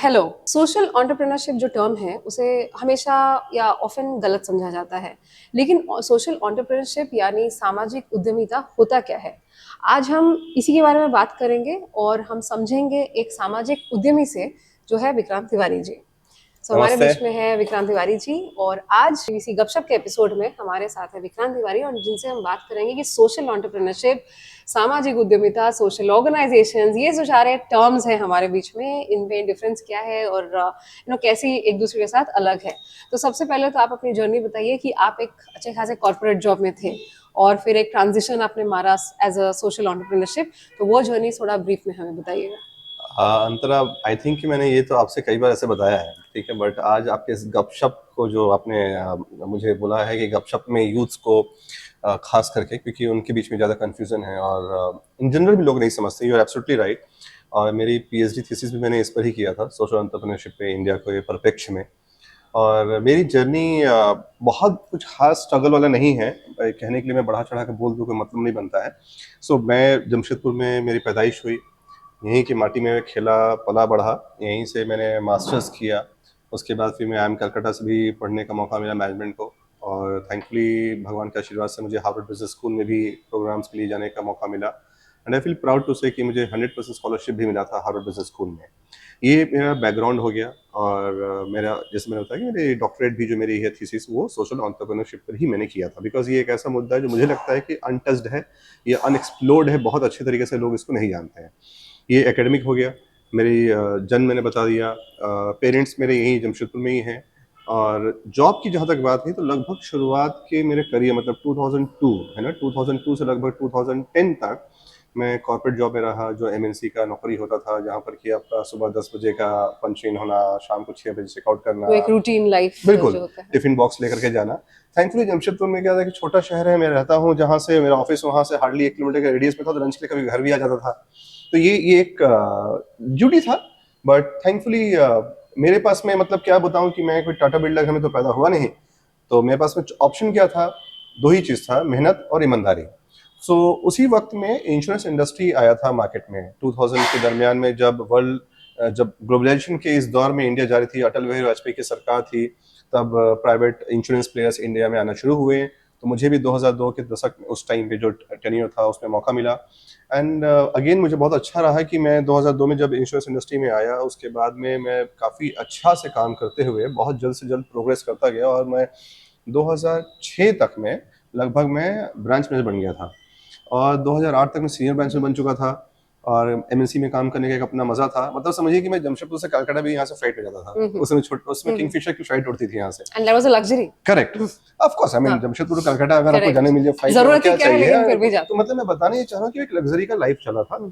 Hello. Social entrepreneurship जो term है उसे हमेशा या ऑफन गलत समझा जाता है। लेकिन सोशल एंटरप्रेन्योरशिप यानी सामाजिक उद्यमिता होता क्या है? आज हम इसी के बारे में बात करेंगे और हम समझेंगे एक सामाजिक उद्यमी से जो है विक्रांत तिवारी जी। हमारे नमस्ते। बीच में है विक्रांत तिवारी जी और आज इसी गपशप के एपिसोड में हमारे साथ है विक्रांत तिवारी और जिनसे हम बात करेंगे कि सोशल एंटरप्रेन्योरशिप, सामाजिक उद्यमिता, सोशल ऑर्गेनाइजेशंस, ये जो सारे टर्म्स हैं हमारे बीच में, इनमें डिफरेंस क्या है और कैसी एक दूसरे के साथ अलग है। तो सबसे पहले तो आप अपनी जर्नी बताइए कि आप एक अच्छे खासे कॉर्पोरेट जॉब में थे और फिर एक ट्रांजिशन आपने मारा एज अ सोशल एंटरप्रेन्योरशिप, तो वो जर्नी थोड़ा ब्रीफ में हमें बताइएगा। अंतरा, आई थिंक कि मैंने ये तो आपसे कई बार ऐसे बताया है, ठीक है, बट आज आपके इस गपशप को जो आपने मुझे बोला है कि गपशप में यूथ्स को खास करके, क्योंकि उनके बीच में ज़्यादा कन्फ्यूज़न है और इन जनरल भी लोग नहीं समझते। You are absolutely right. और मेरी पीएचडी थीसिस भी मैंने इस पर ही किया था, सोशल एंटरप्रेन्योरशिप पे इंडिया के परिप्रेक्ष्य में। और मेरी जर्नी बहुत कुछ खास स्ट्रगल वाला नहीं है। कहने के लिए मैं बढ़ा चढ़ा के बोल दूँ कोई मतलब नहीं बनता है। सो मैं जमशेदपुर में मेरी पैदाइश हुई, यहीं की माटी में खेला पला बढ़ा, यहीं से मैंने मास्टर्स किया। उसके बाद फिर मैं IIM कलकत्ता से भी पढ़ने का मौका मिला मैनेजमेंट को, और थैंकफुली भगवान के आशीर्वाद से मुझे हार्वर्ड बिजनेस स्कूल में भी प्रोग्राम्स के लिए जाने का मौका मिला। And I feel proud to say कि मुझे 100% स्कॉलरशिप भी मिला था हार्वर्ड बिजनेस स्कूल में। ये मेरा बैकग्राउंड हो गया। और मेरा, जैसे मैंने बताया कि मेरी डॉक्टरेट भी जो मेरी है थीसिस, वो सोशल एंटरप्रेन्योरशिप पर ही मैंने किया था, बिकॉज ये एक ऐसा मुद्दा है जो मुझे लगता है कि अनटच्ड है, ये अनएक्सप्लोर्ड है, बहुत अच्छे तरीके से लोग इसको नहीं जानते हैं। ये एकेडमिक हो गया। मेरी जन्म मैंने बता दिया। पेरेंट्स मेरे यहीं जमशेदपुर में ही हैं। और जॉब की जहाँ तक बात है तो लगभग शुरुआत के मेरे करियर, मतलब 2002 है ना, 2002 से लगभग 2010 तक मैं कॉर्पोरेट जॉब में रहा, जो एमएनसी का नौकरी होता था, जहाँ पर कि आपका सुबह 10 बजे का पंच इन होना, शाम को 6 बजे चेकआउट करना। वो एक रूटीन लाइफ बिल्कुल, जो होता है। टिफिन बॉक्स लेकर के जाना। थैंकफुली जमशेदपुर में क्या था कि छोटा शहर है, मैं रहता हूँ जहाँ से मेरा ऑफिस वहाँ से हार्डली 1 किलोमीटर के रेडियस में था, तो लंच के लिए कभी घर भी आ जाता था। तो ये एक ड्यूटी था। बट थैंकफुली मेरे पास में, मतलब क्या बताऊं कि मैं कोई टाटा बिरला घर में तो पैदा हुआ नहीं, तो मेरे पास में ऑप्शन क्या था? दो ही चीज था, मेहनत और ईमानदारी। सो उसी वक्त में इंश्योरेंस इंडस्ट्री आया था मार्केट में 2000 के दरमियान में, जब ग्लोबलाइजेशन के इस दौर में इंडिया जा रही थी, अटल बिहारी वाजपेयी की सरकार थी, तब प्राइवेट इंश्योरेंस प्लेयर्स इंडिया में आना शुरू हुए। तो मुझे भी 2002 के दशक में, उस टाइम पे जो टेन्योर था, उसमें मौका मिला। एंड अगेन मुझे बहुत अच्छा रहा कि मैं 2002 में जब इंश्योरेंस इंडस्ट्री में आया, उसके बाद में मैं काफ़ी अच्छा से काम करते हुए बहुत जल्द से जल्द प्रोग्रेस करता गया, और मैं 2006 तक में लगभग मैं ब्रांच मैनेजर बन गया था। और 2008 तक मैं सीनियर ब्रांच में बन चुका था। और एमएनसी में काम करने का एक अपना मजा था। मतलब समझिए कि मैं जमशेदपुर से कलकत्ता भी यहाँ से फ्लाइट में जाता था। उसमें किंगफिशर की फ्लाइट उड़ती थी यहाँ से। And that was a luxury. Correct. Of course, I mean हाँ, जमशेदपुर टू कलकत्ता अगर आपको जाने करेक्ट। मिल जाए फ्लाइट में, और ज़रूरत ही क्या क्या है चाहिए। लेकिन फिर भी तो जाते हैं। मतलब मैं बताना ये चाह रहा हूँ कि एक लग्जरी का लाइफ चला था। हुँ,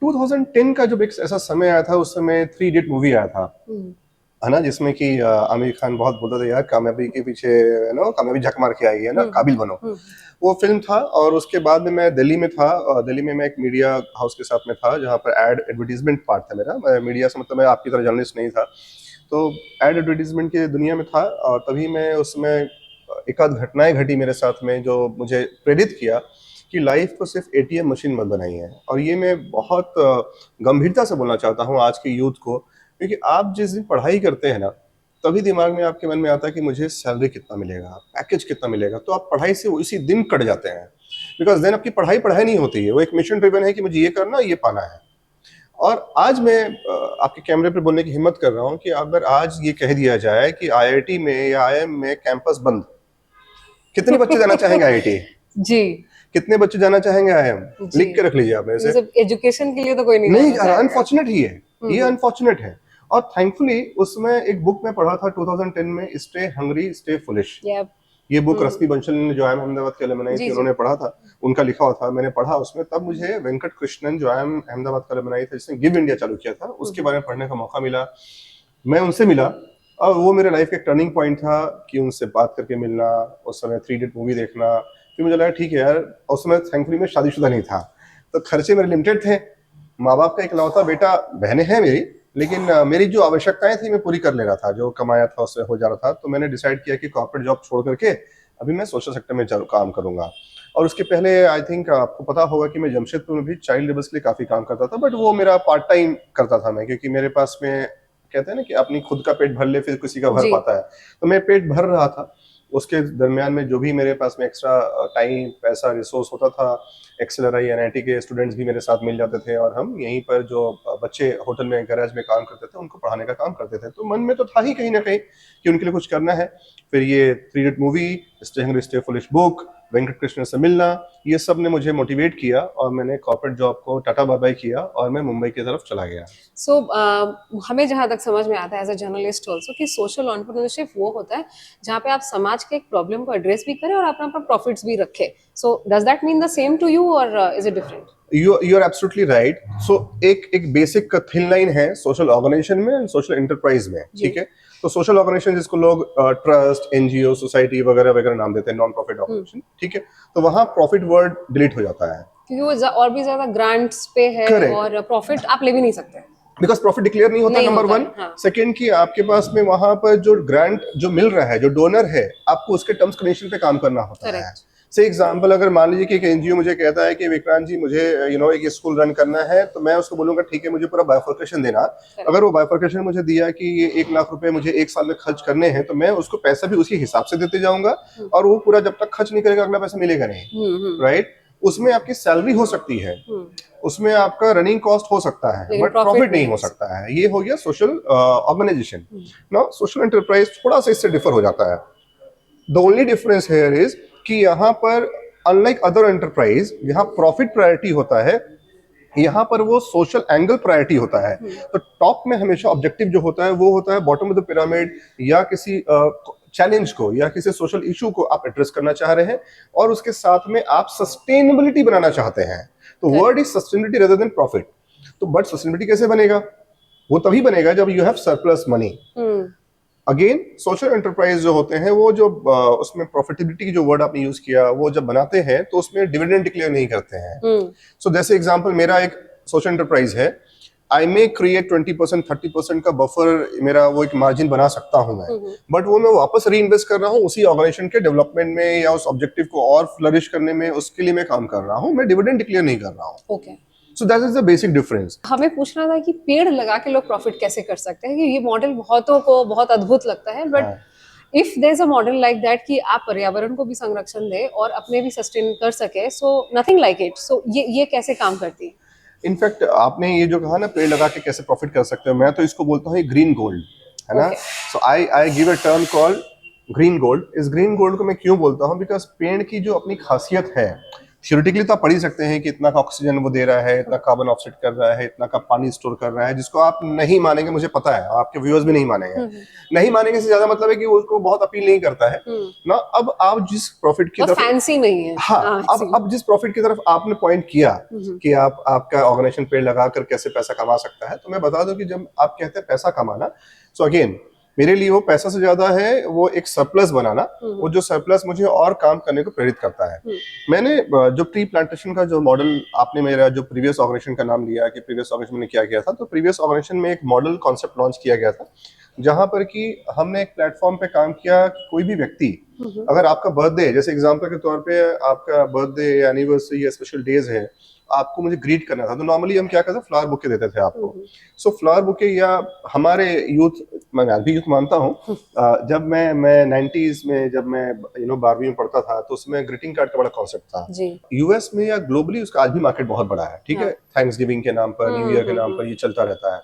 2010 का जब एक ऐसा समय आया था, उस समय थ्री इडियट मूवी आया था, हुँ, है ना, जिसमें कि आमिर खान बहुत बोलता था, यार कामयाबी के पीछे, है ना, कामयाबी झक मार के आई है ना, हुँ, काबिल बनो। हुँ, वो फिल्म था। और उसके बाद में मैं दिल्ली में था, और दिल्ली में मैं एक मीडिया हाउस के साथ में था, जहाँ पर एडवर्टीजमेंट पार्ट था मेरा। मैं मीडिया से, मतलब मैं आपकी तरह जर्नलिस्ट नहीं था, तो एड एडवर्टीजमेंट की दुनिया में था। और तभी मैं उसमें एक आध घटनाएं घटी मेरे साथ में, जो मुझे प्रेरित किया कि लाइफ को सिर्फ एटीएम मशीन मत बनाइए। और ये मैं बहुत गंभीरता से बोलना चाहता हूँ आज के यूथ को, क्योंकि आप जिस दिन पढ़ाई करते हैं ना, तभी दिमाग में आपके मन में आता है कि मुझे सैलरी कितना मिलेगा, पैकेज कितना मिलेगा, तो आप पढ़ाई से उसी दिन कट जाते हैं। बिकॉज देन आपकी पढ़ाई पढ़ाई नहीं होती है, वो एक मिशन ड्रिवन है कि मुझे ये करना, ये पाना है। और आज मैं आपके कैमरे पर बोलने की हिम्मत कर रहा हूँ कि अगर आज ये कह दिया जाए कि आईआईटी में या आईआईएम में कैंपस बंद, कितने बच्चे जाना चाहेंगे आईआईटी? जी, कितने बच्चे जाना चाहेंगे आईआईएम? जी। लिख के रख लीजिए आप ऐसे। मतलब एजुकेशन के लिए तो कोई नहीं नहीं जाना जा रहा, चाहेगा। अनफॉर्चुनेट ही है। हुँ, ये हुँ, अनफॉर्चुनेट है। और थैंकफुली उसमें एक बुक में पढ़ा था 2010 में, स्टे हंग्री स्टे फुलिश। या ये बुक हुँ, हुँ। रश्मि बंसल ने, जो आईएम अहमदाबाद के अलमनाई जी, थी, जी। उन्होंने पढ़ा था। उनका लिखा हुआ था, मैंने पढ़ा उसमें। तब मुझे वेंकट कृष्णन, जो आईएम अहमदाबाद का अलमनाई था, जिसने गिव इंडिया चालू किया था, हुँ, उसके हुँ। बारे में पढ़ने का मौका मिला। मैं उनसे मिला, और वो मेरे लाइफ का एक टर्निंग पॉइंट था कि उनसे बात करके मिलना, उस समय थ्री इडियट मूवी देखना। फिर मुझे लगा ठीक है यार, उस समय थैंकफुली मैं शादीशुदा नहीं था, तो खर्चे मेरे लिमिटेड थे। माँ बाप का एक लौता बेटा, बहनें हैं मेरी, लेकिन मेरी जो आवश्यकताएं थी मैं पूरी कर ले रहा था, जो कमाया था उससे हो जा रहा था। तो मैंने डिसाइड किया कि कॉर्पोरेट जॉब छोड़ करके अभी मैं सोशल सेक्टर में काम करूंगा। और उसके पहले आई थिंक आपको पता होगा कि मैं जमशेदपुर में भी चाइल्ड लेबर्स के लिए काफी काम करता था, बट वो मेरा पार्ट टाइम करता था मैं, क्योंकि मेरे पास में कहते हैं ना कि अपनी खुद का पेट भर ले फिर किसी का भर जी। पाता है, तो मैं पेट भर रहा था। उसके दरमियान में जो भी मेरे पास में एक्स्ट्रा टाइम, पैसा, रिसोर्स होता था, एक्सेलराई एनआईटी के स्टूडेंट्स भी मेरे साथ मिल जाते थे और हम यहीं पर जो बच्चे होटल में गैराज में काम करते थे उनको पढ़ाने का काम करते थे। तो मन में तो था ही कहीं ना कहीं कि उनके लिए कुछ करना है। फिर ये 3 idiot movie, stay hungry stay foolish book, Venkat Krishna से मिलना, ये सब ने मुझे मोटिवेट किया और मैंने कॉर्पोरेट जॉब को टाटा बाय बाय किया और मैं मुंबई की तरफ चला गया। सो हमें जहाँ तक समझ में आता है एज अ जर्नलिस्ट ऑल्सो कि सोशल एंटरप्रेन्योरशिप वो होता है जहाँ पे आप समाज के एक प्रॉब्लम को एड्रेस भी करें और अपना अपना प्रॉफिट्स भी रखें। So does that mean the same to you और is it different? You are absolutely right. So एक बेसिक थिन लाइन है सोशल ऑर्गेनाइजेशन में एंड सोशल एंटरप्राइज में, ठीक है। तो सोशल ऑर्गेनाइजेशन जिसको लोग ट्रस्ट, एनजीओ, सोसाइटी वगैरह वगैरह नाम देते हैं, नॉन प्रॉफिट ऑर्गेनाइजेशन, ठीक है। तो वहाँ प्रॉफिट वर्ड डिलीट हो जाता है क्योंकि वो और भी ज्यादा ग्रांट्स पे है Correct. और प्रॉफिट आप ले भी नहीं सकते बिकॉज प्रॉफिट डिक्लेयर नहीं होता, नहीं नंबर होता वन। है, हाँ। सेकेंड की आपके पास में वहां पर जो ग्रांट जो मिल रहा है, जो डोनर है, आपको उसके टर्म्स कंडीशन पे काम करना होता है। Correct. से एग्जांपल, अगर मान लीजिए कि एक एनजीओ मुझे कहता है कि विक्रांत जी मुझे एक स्कूल रन करना है, तो मैं उसको बोलूंगा ठीक है मुझे पूरा बाइफर्केशन देना। अगर वो बाइफर्केशन मुझे दिया कि ये 1 लाख रुपए मुझे 1 साल में खर्च करने हैं, तो मैं उसको पैसा भी उसी हिसाब से देते जाऊंगा और वो पूरा जब तक खर्च नहीं करेगा अगला पैसा मिलेगा नहीं, राइट। उसमें आपकी सैलरी हो सकती है, उसमें आपका रनिंग कॉस्ट हो सकता है, बट प्रॉफिट नहीं हो सकता है। ये हो गया social organization. Now social enterprise थोड़ा सा इससे डिफर हो जाता है। The only difference here is कि यहाँ पर अनलाइक अदर एंटरप्राइज जहाँ प्रॉफिट प्रायोरिटी होता है, यहाँ पर वो सोशल एंगल प्रायोरिटी होता है। तो टॉप में हमेशा ऑब्जेक्टिव जो होता है वो होता है बॉटम ऑफ द पिरामिड, या किसी चैलेंज को या किसी सोशल इशू को आप एड्रेस करना चाह रहे हैं और उसके साथ में आप सस्टेनेबिलिटी बनाना चाहते हैं। तो word is sustainability rather than profit. तो बट सस्टेनेबिलिटी कैसे बनेगा? वो तभी बनेगा जब you have surplus money. Again social enterprise जो होते हैं वो जो उसमें प्रॉफिटेबिलिटी की जो वर्ड आपने यूज किया, वो जब बनाते हैं तो उसमें डिविडेंड डिक्लेयर नहीं करते हैं। सो जैसे एग्जांपल, मेरा एक सोशल एंटरप्राइज है, आई मे क्रिएट 20% 30% का बफर, मेरा वो एक मार्जिन बना सकता हूं मैं, बट वो मैं वापस री इन्वेस्ट कर रहा हूँ उसी ऑर्गेनाइजेशन के डेवलपमेंट में या उस ऑब्जेक्टिव को और फ्लरिश करने में, उसके लिए मैं काम कर रहा हूँ, मैं डिविडेंड डिक्लेयर नहीं कर रहा हूँ। Okay, so that is the basic difference. हमें पूछना था कि पेड़ लगा के लोग प्रॉफिट कैसे कर सकते हैं, कि ये मॉडल बहुतों को बहुत अद्भुत लगता है, but if there is a model like that कि आप पर्यावरण को भी संरक्षण दे और अपने भी सस्टेन कर सके, सो नथिंग लाइक इट। सो ये कैसे काम करती है? इनफैक्ट आपने ये जो कहा ना पेड़ लगा के कैसे प्रॉफिट कर सकते हो, मैं तो इसको बोलता हूँ ग्रीन गोल्ड, है ना। So I give a term called green gold. इस ग्रीन गोल्ड को मैं क्यों बोलता हूँ? बिकॉज पेड़ की जो अपनी खासियत है, थ्योरेटिकली तो आप पढ़ ही सकते हैं कि इतना का ऑक्सीजन वो दे रहा है, इतना कार्बन ऑफसेट कर रहा है, इतना का पानी स्टोर कर रहा है, जिसको आप नहीं मानेंगे, मुझे पता है आपके व्यूअर्स भी नहीं मानेंगे। नहीं मानेंगे से ज्यादा मतलब है कि वो उसको बहुत अपील नहीं करता है ना। अब आप जिस प्रॉफिट की तरफ, फैंसी नहीं है, हाँ, अब जिस प्रॉफिट की तरफ आपने पॉइंट किया कि आपका ऑर्गेनाइजेशन पेड़ लगाकर कैसे पैसा कमा सकता है, तो मैं बता दूं कि जब आप कहते हैं पैसा कमाना, सो अगेन मेरे लिए वो पैसा से ज्यादा है वो एक सरप्लस बनाना, वो जो सरप्लस मुझे और काम करने को प्रेरित करता है। मैंने जो ट्री प्लांटेशन का जो मॉडल, आपने मेरा जो प्रीवियस ऑर्गेनाइजेशन का नाम लिया कि प्रीवियस ऑर्गेनाइजेशन में क्या किया था, तो प्रीवियस ऑर्गेनाइजेशन में एक मॉडल कॉन्सेप्ट लॉन्च किया गया था, जहां पर कि हमने एक प्लेटफॉर्म पे काम किया कि कोई भी व्यक्ति, अगर आपका बर्थडे, जैसे एग्जांपल के तौर पे आपका बर्थडे, एनिवर्सरी या स्पेशल डेज है, आपको मुझे ग्रीट करना था, तो नॉर्मली हम क्या करते हैं, फ्लावर बुके देते थे आपको। सो फ्लावर बुके, या हमारे यूथ, मैं भी यूथ मानता हूँ, जब मैं 90s में, जब मैं 12वीं में पढ़ता था, तो उसमें ग्रीटिंग कार्ड का बड़ा कॉन्सेप्ट था। यूएस में या ग्लोबली उसका आज भी मार्केट बहुत बड़ा है, ठीक है। थैंक्स गिविंग के नाम पर, न्यू ईयर के नाम पर ये चलता रहता है।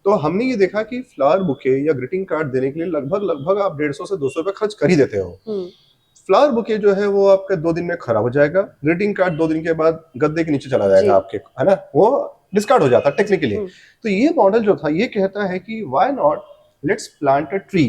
तो हमने ये देखा कि फ्लावर बुके या ग्रीटिंग कार्ड देने के लिए लगभग आप 150 से 200 रुपए खर्च कर ही देते हो। फ्लावर बुके जो है वो आपके 2 दिन में खराब हो जाएगा, ग्रीटिंग कार्ड 2 दिन के बाद गद्दे के नीचे चला जाएगा आपके, है ना, वो डिस्कार्ड हो जाता टेक्निकली। तो ये मॉडल जो था ये कहता है कि why not let's plant a tree.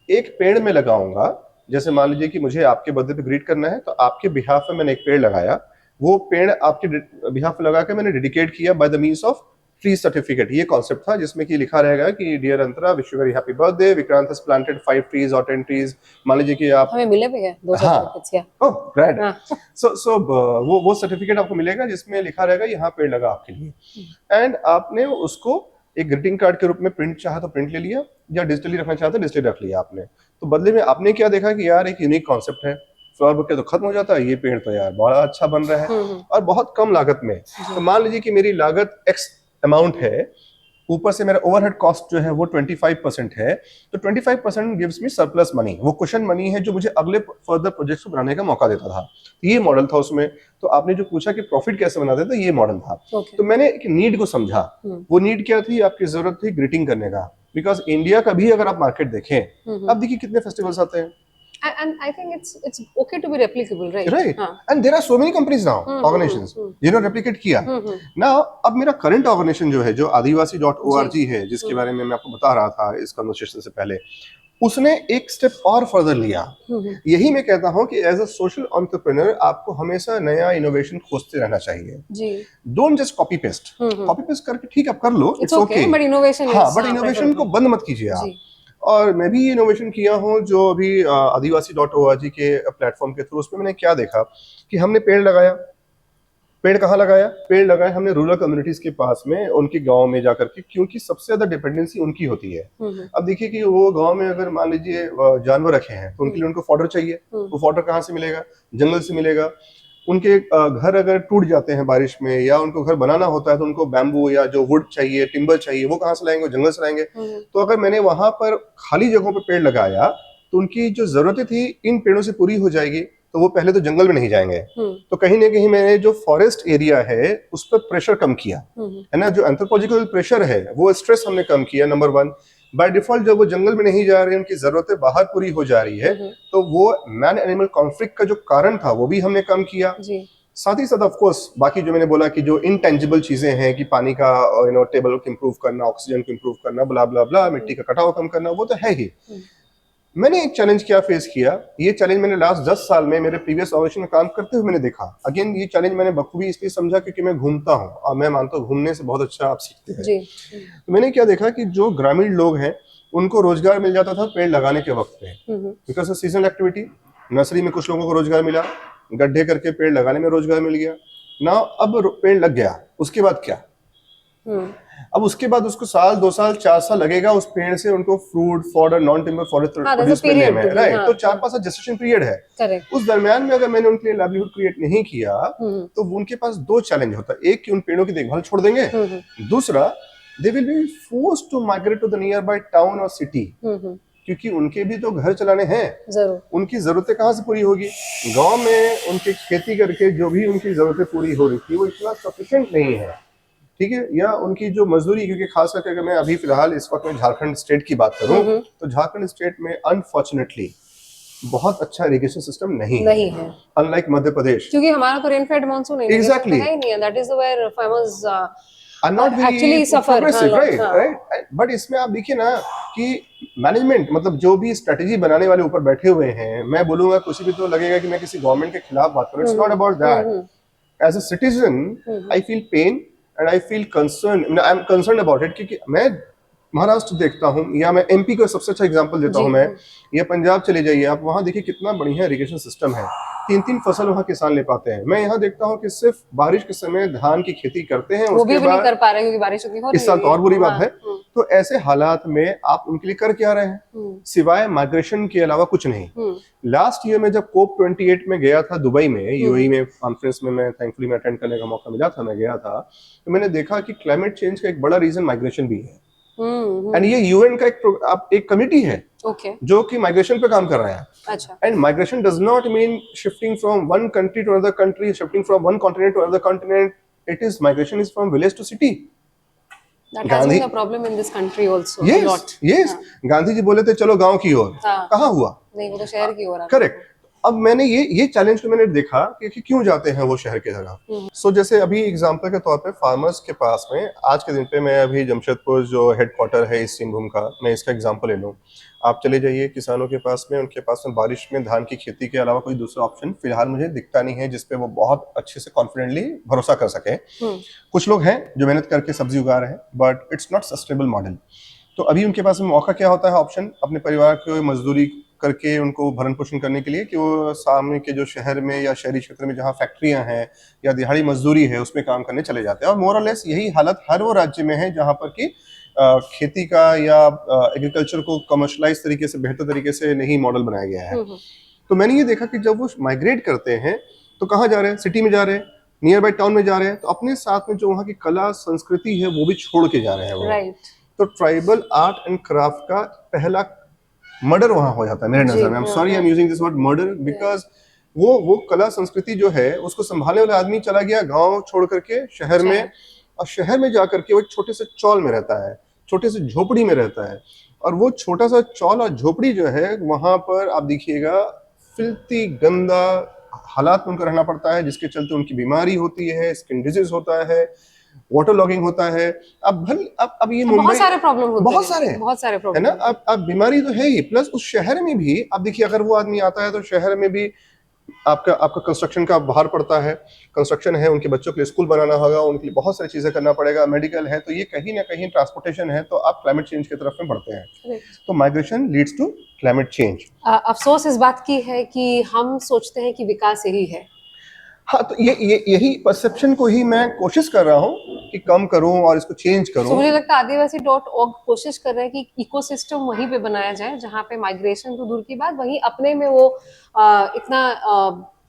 एक पेड़ में लगाऊंगा, जैसे मान लीजिए कि मुझे आपके बर्थडे पे ग्रीट करना है, तो आपके बिहाफ में मैंने एक पेड़ लगाया, वो पेड़ आपके बिहाफ में लगा के मैंने डेडिकेट किया by the means of tree certificate. ये कॉन्सेप्ट था जिसमें कि लिखा रहेगा कि dear Antara, wish you very happy birthday, Vikrant has planted 5 trees और 10 ट्रीज। मान लीजिए कि आप, हमें मिले भी है 2 सर्टिफिकेट्स, या ओह ग्रेट। सो वो सर्टिफिकेट आपको मिलेगा जिसमें लिखा रहेगा यहाँ पेड़ लगा आपके लिए। एंड आपने उसको एक ग्रीटिंग कार्ड के रूप में प्रिंट चाहा तो प्रिंट ले लिया, या डिजिटली रखना चाहते डिजिटली रख लिया आपने। तो बदले में आपने क्या देखा कि यार एक यूनिक कॉन्सेप्ट है, फ्लावर बुके तो खत्म हो जाता है, ये पेड़ तो यार बड़ा अच्छा बन रहा है और बहुत कम लागत में। तो मान लीजिए कि मेरी लागत एक्स अमाउंट है, ऊपर से मेरा ओवरहेड कॉस्ट जो है वो 25% है, तो 25% गिव्स मी सरप्लस मनी, वो कुशन मनी है जो मुझे अगले फर्दर प्रोजेक्ट्स को बनाने का मौका देता था। ये मॉडल था उसमें। तो आपने जो पूछा कि प्रॉफिट कैसे बनाते थे, ये मॉडल था। तो मैंने एक नीड को समझा। वो नीड क्या थी? आपकी जरूरत थी ग्रीटिंग करने का, बिकॉज इंडिया का भी अगर आप मार्केट देखें, अब देखिए कितने फेस्टिवल्स आते हैं। And I think it's okay to be replicable, right? Right. हाँ. And there are so many companies now, organizations, जिन्होंने replicate किया। Now, अब मेरा current organization जो है, जो adivasi.org है, जिसके बारे में मैं आपको बता रहा था इस conversation से पहले, उसने एक स्टेप और फर्दर लिया। यही मैं कहता हूँ कि एज अ सोशल एंटरप्रेन्योर आपको हमेशा नया इनोवेशन खोजते रहना चाहिए। जी। Don't just copy paste. Copy paste करके ठीक आप कर लो, इट्स ओके, बट इनोवेशन, हाँ, बट इनोवेशन को बंद मत कीजिए आप। और मैं भी इनोवेशन किया हूँ जो अभी आदिवासी.org के प्लेटफॉर्म के थ्रू, उसमें मैंने क्या देखा कि हमने पेड़ लगाया। पेड़ कहाँ लगाया? पेड़ लगाए हमने रूरल कम्युनिटीज के पास में, उनके गांव में जाकर के, क्योंकि सबसे ज्यादा डिपेंडेंसी उनकी होती है। अब देखिए कि वो गांव में अगर मान लीजिए जानवर रखे हैं, तो उनके लिए उनको फॉडर चाहिए। वो फॉडर कहाँ से मिलेगा? जंगल से मिलेगा। उनके घर अगर टूट जाते हैं बारिश में, या उनको घर बनाना होता है, तो उनको बैम्बू या जो वुड चाहिए, टिम्बर चाहिए, वो कहाँ से लाएंगे? जंगल से लाएंगे। तो अगर मैंने वहां पर खाली जगहों पर पेड़ लगाया, तो उनकी जो जरूरतें थी इन पेड़ों से पूरी हो जाएगी। तो वो पहले तो जंगल में नहीं जाएंगे। तो कहीं ना कहीं मैंने जो फॉरेस्ट एरिया है उस पर प्रेशर कम किया है ना। जो एंथ्रोपोलॉजिकल प्रेशर है, वो स्ट्रेस हमने कम किया, नंबर 1। बाय डिफॉल्ट जब वो जंगल में नहीं जा रहे, उनकी जरूरतें बाहर पूरी हो जा रही है, तो वो मैन एनिमल कॉन्फ्लिक्ट का जो कारण था वो भी हमने कम किया। साथ ही साथ ऑफ कोर्स बाकी जो मैंने बोला कि जो इनटेंजिबल चीजें हैं, कि पानी का टेबल को इंप्रूव करना, ऑक्सीजन को इंप्रूव करना, ब्ला ब्ला ब्ला, मिट्टी का कटाव कम करना, वो तो है ही। मैंने एक चैलेंज क्या फेस किया? ये चैलेंज मैंने लास्ट 10 साल में मेरे प्रीवियस ऑर्गेनाइजेशन में काम करते हुए मैंने देखा। अगेन ये चैलेंज मैंने बखूबी इसलिए समझा क्योंकि मैं घूमता हूँ, और मैं मानता हूँ घूमने से बहुत अच्छा आप सीखते हैं। तो मैंने क्या देखा कि जो ग्रामीण लोग हैं उनको रोजगार मिल जाता था पेड़ लगाने के वक्त पे, because of seasonal activity. Nursery में कुछ लोगों को रोजगार मिला, गड्ढे करके पेड़ लगाने में रोजगार मिल गया ना। अब पेड़ लग गया, उसके बाद क्या? अब उसके बाद उसको साल, 2 साल, 4 साल लगेगा उस पेड़ से उनको fruit, fodder, non timber forest produce मिलने में, राइट? तो 4-5 साल जेस्टेशन पीरियड है। Correct. उस दरमियान में अगर मैंने उनके लिए लाइवलीहुड क्रिएट नहीं किया, तो उनके पास 2 चैलेंज होता है। एक कि उन पेड़ों की देखभाल छोड़ देंगे, दूसरा they will be forced to migrate to the nearby town और सिटी, क्योंकि उनके भी तो घर चलाने हैं। जरूर। उनकी जरूरतें कहाँ से पूरी होगी? गांव में उनके खेती करके जो भी उनकी जरूरतें पूरी हो रही थी वो इतना सफिशिएंट नहीं है, ठीक है? या उनकी जो मजदूरी, क्योंकि खास करके अगर मैं अभी फिलहाल इस वक्त में झारखंड स्टेट की बात करूं, तो झारखंड स्टेट में अनफॉर्चुनेटली बहुत अच्छा इरिगेशन सिस्टम नहीं है, अनलाइक मध्य प्रदेश, क्योंकि हमारा तो रेनफेड मानसून है ही नहीं है। That is where farmers are not very actually suffer, progressive, right? But इसमें आप देखिए ना कि मैनेजमेंट, मतलब जो भी स्ट्रेटेजी बनाने वाले ऊपर बैठे हुए हैं, मैं बोलूंगा कुछ भी तो लगेगा कि मैं किसी गवर्नमेंट के खिलाफ बात करूं। It's not about that. As a citizen I feel pain and I feel concern, I am concern about it, क्योंकि मैं महाराष्ट्र देखता हूँ, या मैं एमपी का सबसे अच्छा एग्जांपल देता हूँ मैं, या पंजाब चले जाइए आप, वहाँ देखिए कितना बढ़िया इरिगेशन सिस्टम है। 3-3 फसल वहाँ किसान ले पाते हैं। मैं यहाँ देखता हूँ कि सिर्फ बारिश के समय धान की खेती करते हैं, वो भी नहीं कर पा रहे क्योंकि बारिश हो रही है। इस साल तो और बुरी बात है। तो ऐसे हालात में आप उनके लिए कर क्या रहे हैं? सिवाय माइग्रेशन के अलावा कुछ नहीं। लास्ट ईयर में जब कोप 28 में गया था दुबई में, यूएई में कॉन्फ्रेंस में, मैं थैंकफुली मैं अटेंड करने का मौका मिला था, मैं गया था, तो मैंने देखा कि क्लाइमेट चेंज का एक बड़ा रीजन माइग्रेशन भी है। एंड ये यूएन का एक कमिटी है जो कि माइग्रेशन पे काम कर रहा है। अच्छा। And migration does not mean shifting from one country to another country, shifting from one continent to another continent. It is migration is from village to city. That has been a problem in this country also. Yes, a lot. yes. Gandhi ji बोले थे चलो गांव की ओर, कहाँ हुआ? नहीं, वो तो शहर की ओर। करेक्ट। अब मैंने ये चैलेंज को मैंने देखा कि क्यों जाते हैं वो शहर की तरफ। सो जैसे अभी एग्जांपल के तौर पे फार्मर्स के पास में आज के दिन पे, मैं अभी जमशेदपुर जो हेडक्वार्टर है इस सिंहभूम का, मैं इसका एग्जांपल ले लूँ। आप चले जाइए किसानों के पास में, उनके पास में बारिश में धान की खेती के अलावा कोई दूसरा ऑप्शन फिलहाल मुझे दिखता नहीं है जिसपे वो बहुत अच्छे से कॉन्फिडेंटली भरोसा कर सके। कुछ लोग हैं जो मेहनत करके सब्जी उगा रहे हैं, but it's not sustainable model. तो अभी उनके पास में मौका क्या होता है? ऑप्शन अपने परिवार को मजदूरी करके उनको भरण पोषण करने के लिए, कि वो सामने के जो शहर में या शहरी क्षेत्र में जहाँ फैक्ट्रियां हैं या दिहाड़ी मजदूरी है उसमें काम करने चले जाते हैं। और मोर और लेस यही हालत हर वो राज्य में है जहाँ पर कि खेती का या एग्रीकल्चर को कमर्शलाइज तरीके से, बेहतर तरीके से नहीं मॉडल बनाया गया है। तो मैंने ये देखा कि जब वो माइग्रेट करते हैं तो कहाँ जा रहे हैं? सिटी में जा रहे हैं। नियर बाई टाउन में जा रहे हैं तो अपने साथ में जो वहाँ की कला संस्कृति है वो भी छोड़ के जा रहे हैं वो। राइट। तो ट्राइबल आर्ट एंड क्राफ्ट का पहला मर्डर वहाँ हो जाता है मेरे नजर में। I am sorry I am using this word murder because वो कला संस्कृति जो है उसको संभालने वाला आदमी चला गया गांव छोड़ करके शहर में, और शहर में जाकर के वो एक छोटे से चौल में रहता है, छोटे से झोपड़ी में रहता है, और वो छोटा सा चौल और झोपड़ी जो है वहां पर आप देखिएगा फिल्थी गंदा हालात में उनको रहना पड़ता है, जिसके चलते उनकी बीमारी होती है, स्किन डिजीज होता है, वाटर लॉगिंग होता है। अब ये मुंबई बहुत सारे प्रॉब्लम होते बहुत हैं, सारे है प्रॉब्लम ना। अब बीमारी तो है ही, प्लस उस शहर में भी आप देखिए अगर वो आदमी आता है तो शहर में भी आपका कंस्ट्रक्शन का बाहर पड़ता है, कंस्ट्रक्शन है, उनके बच्चों के लिए स्कूल बनाना होगा, उनके लिए बहुत सारी चीजें करना पड़ेगा, मेडिकल है, तो ये कहीं ना कहीं ट्रांसपोर्टेशन है, तो आप क्लाइमेट चेंज की तरफ में बढ़ते हैं। तो migration leads to climate change. अफसोस इस बात की है कि हम सोचते हैं कि विकास यही है। हाँ, तो यही परसेप्शन को ही मैं कोशिश कर रहा हूँ कि कम करूँ और इसको चेंज करूँ। तो मुझे लगता है आदिवासी.org कोशिश कर रहे हैं कि इकोसिस्टम वहीं पे बनाया जाए जहाँ पे माइग्रेशन तो दूर की बात, वहीं अपने में वो इतना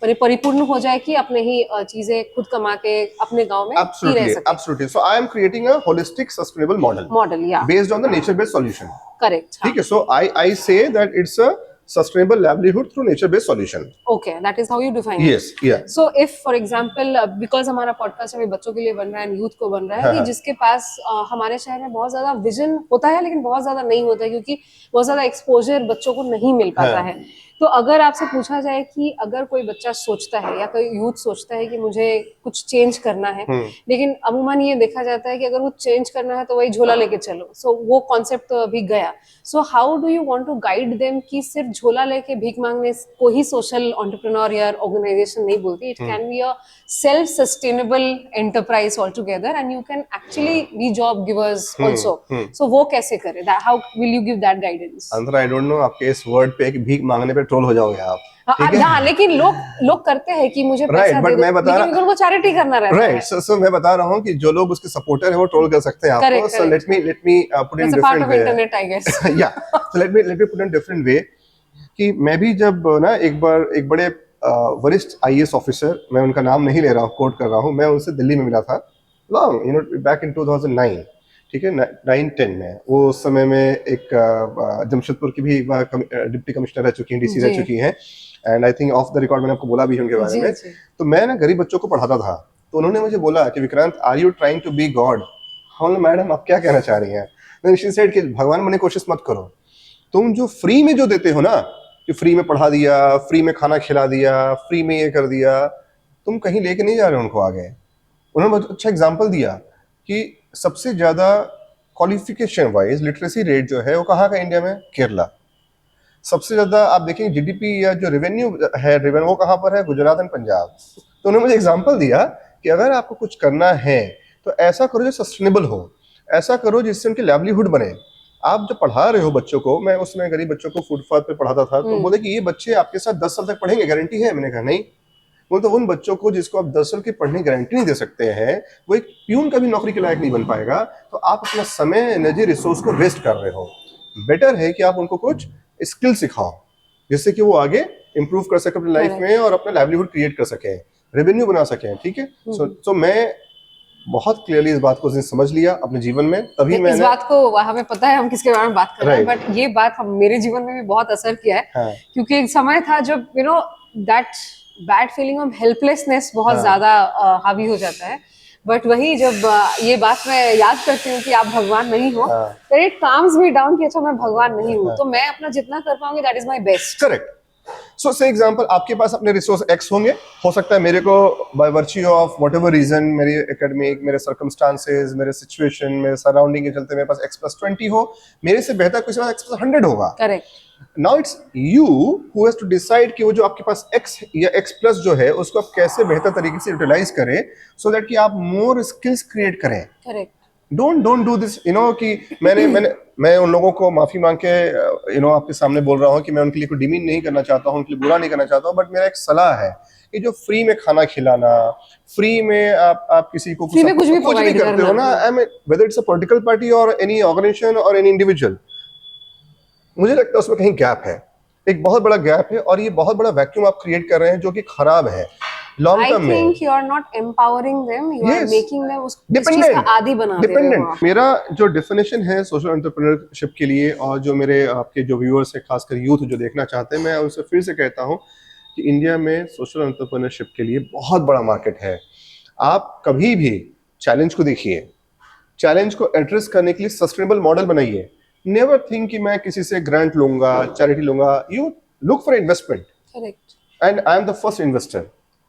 परिपूर्ण हो जाए कि अपने ही चीजें खुद कमा के अपने गांव में ही रह सके। Absolutely. So I am creating a holistic, sustainable model. Yeah. Based on the nature-based solution. Correct. ठीक है. So I say that it's a sustainable livelihood through nature-based solution. Okay, that is how you define it. Yes, yeah. So if for example, because हमारा podcast अभी बच्चों के लिए बन रहा है, यूथ को बन रहा है, कि जिसके पास हमारे शहर में बहुत ज्यादा विजन होता है लेकिन बहुत ज्यादा नहीं होता है क्योंकि बहुत ज्यादा एक्सपोजर बच्चों को नहीं मिल पाता है। तो अगर आपसे पूछा जाए कि अगर कोई बच्चा सोचता है या कोई यूथ सोचता है कि मुझे कुछ चेंज करना है, लेकिन अमूमन ये देखा जाता है कि अगर वो चेंज करना है तो वही झोला लेके चलो, सो वो कॉन्सेप्ट तो अभी गया। So how do you want to guide them कि सिर्फ झोला लेके भीख मांगने को ही सोशल एंटरप्रेन्योर या ऑर्गेनाइजेशन नहीं बोलती, it can be a self sustainable enterprise all together and you can actually be job givers also. So वो कैसे करे, how will you give that guidance? अंदर आई डोंट नो आपके इस वर्ड पे कि भीख मांगने पे ट्रोल हो जाओगे आप। हाँ, लेकिन लोग करते हैं कि मुझे पैसा दे दो, लेकिन उनको चैरिटी करना रहता है। सो मैं बता रहा हूँ कि जो लोग उसके सपोर्टर है वो ट्रोल कर सकते हैं आपको। So let me put in different way. Internet I guess. या so let me put in different way कि मैं भी जब ना एक बार एक बड़े वरिष्ठ आईएएस ऑफिसर, मैं उनका नाम नहीं ले रहा हूँ, कोट कर रहा हूँ, मैं उनसे दिल्ली में मिला था लॉन्ग बैक इन 2009, ठीक है, 9-10 में। वो उस समय में एक जमशेदपुर की भी डिप्टी कमिश्नर रह चुकी हैं, डीसी रह चुकी हैं, and I think of the record मैंने आपको बोला भी उनके बारे में। तो मैं ना गरीब बच्चों को पढ़ाता था, तो उन्होंने मुझे बोला कि Vikrant, are you trying to be God? हाँ मैडम, आप क्या कहना चाह रही हैं? शी सेड कि भगवान बनने की कोशिश मत करो, तुम जो फ्री में जो देते हो ना, जो फ्री में पढ़ा दिया, फ्री में खाना खिला दिया, फ्री में ये कर दिया, तुम कहीं लेके नहीं जा रहे हो उनको आगे। उन्होंने बहुत अच्छा एग्जाम्पल दिया कि सबसे ज्यादा क्वालिफिकेशन वाइज लिटरेसी रेट जो है वो कहाँ का इंडिया में? केरला। सबसे ज्यादा आप देखेंगे जीडीपी या जो रेवेन्यू है, वो कहाँ पर है? गुजरात एंड पंजाब। तो उन्होंने मुझे एग्जांपल दिया कि अगर आपको कुछ करना है तो ऐसा करो जो सस्टेनेबल हो, ऐसा करो जिससे उनकी लाइवलीहुड बने। आप जब पढ़ा रहे हो बच्चों को, मैं उसमें गरीब बच्चों को फुटपाथ पे पढ़ाता था, तो बोले कि ये बच्चे आपके साथ 10 साल तक पढ़ेंगे, गारंटी है? मैंने कहा नहीं। बोले तो उन बच्चों को जिसको आप 10 साल की पढ़ने की गारंटी नहीं दे सकते हैं, वो एक प्यून का भी नौकरी के लायक नहीं बन पाएगा, तो आप अपना समय, एनर्जी, रिसोर्स को वेस्ट कर रहे हो। बेटर है कि आप उनको कुछ स्किल सिखाओ जिससे कि वो आगे इंप्रूव कर सके अपनी लाइफ में और अपना लाइवलीहुड क्रिएट कर सके, रेवेन्यू बना सके। ठीक है, सो मैं बहुत क्लियरली इस बात को समझ लिया अपने जीवन में, तभी मैंने इस बात को, हमें पता है हम किसके बारे में बात कर रहे हैं, बट ये बात हम मेरे जीवन में भी बहुत असर किया है। क्योंकि एक समय था जब that bad feeling of helplessness बहुत ज्यादा हावी हो जाता है, बट वही जब ये बात मैं याद करती हूँ कि आप भगवान नहीं हो, तो इट काम्स मी डाउन कि अच्छा मैं भगवान नहीं हूँ, तो मैं अपना जितना कर पाऊंगी that is my best. Correct. So say example, आपके पास अपने रिसोर्स एक्स होंगे, हो सकता है मेरे को by virtue of whatever reason, मेरी एकेडमिक, मेरे सर्कमस्टांसेस, मेरे सिचुएशन, मेरे सराउंडिंग के चलते मेरे पास x+20 हो, मेरे से बेहतर किसी के पास x+100 होगा। Correct. Now it's you who has to decide कि वो जो आपके पास x या x+ जो है उसको आप कैसे बेहतर तरीके से यूटिलाइज करें, सो दैट कि आप मोर स्किल्स क्रिएट करें। करेक्ट। डोंट डू दिस कि मैं उन लोगों को माफी मांग के आपके सामने बोल रहा हूँ कि मैं उनके लिए कोई डिमीन नहीं करना चाहता हूँ, उनके लिए बुरा नहीं करना चाहता हूँ, बट मेरा एक सलाह है कि जो फ्री में खाना खिलाना, फ्री में आप किसी को कुछ भी करते हो ना, whether it's a political party और एनी ऑर्गेनाइजेशन और एनी इंडिविजुअल, मुझे लगता है उसमें कहीं गैप है, एक बहुत बड़ा गैप है, और ये बहुत बड़ा वैक्यूम आप क्रिएट कर रहे हैं जो कि खराब है। लॉन्ग I टर्म में। think you are not empowering them, you are Yes. making them उस चीज का आदी बना दे रहे हो आप। मेरा जो डेफिनेशन है सोशल एंटरप्रेन्योरशिप के लिए, और जो मेरे आपके जो व्यूअर्स है खासकर यूथ जो देखना चाहते हैं, मैं उनसे फिर से कहता हूँ कि इंडिया में सोशल एंटरप्रेन्योरशिप के लिए बहुत बड़ा मार्केट है। आप कभी भी चैलेंज को देखिए, चैलेंज को एड्रेस करने के लिए सस्टेनेबल मॉडल बनाइए। नेवर थिंक कि मैं किसी से ग्रांट लूंगा, चैरिटी लूंगा। You look for investment, correct, and I am the first investor.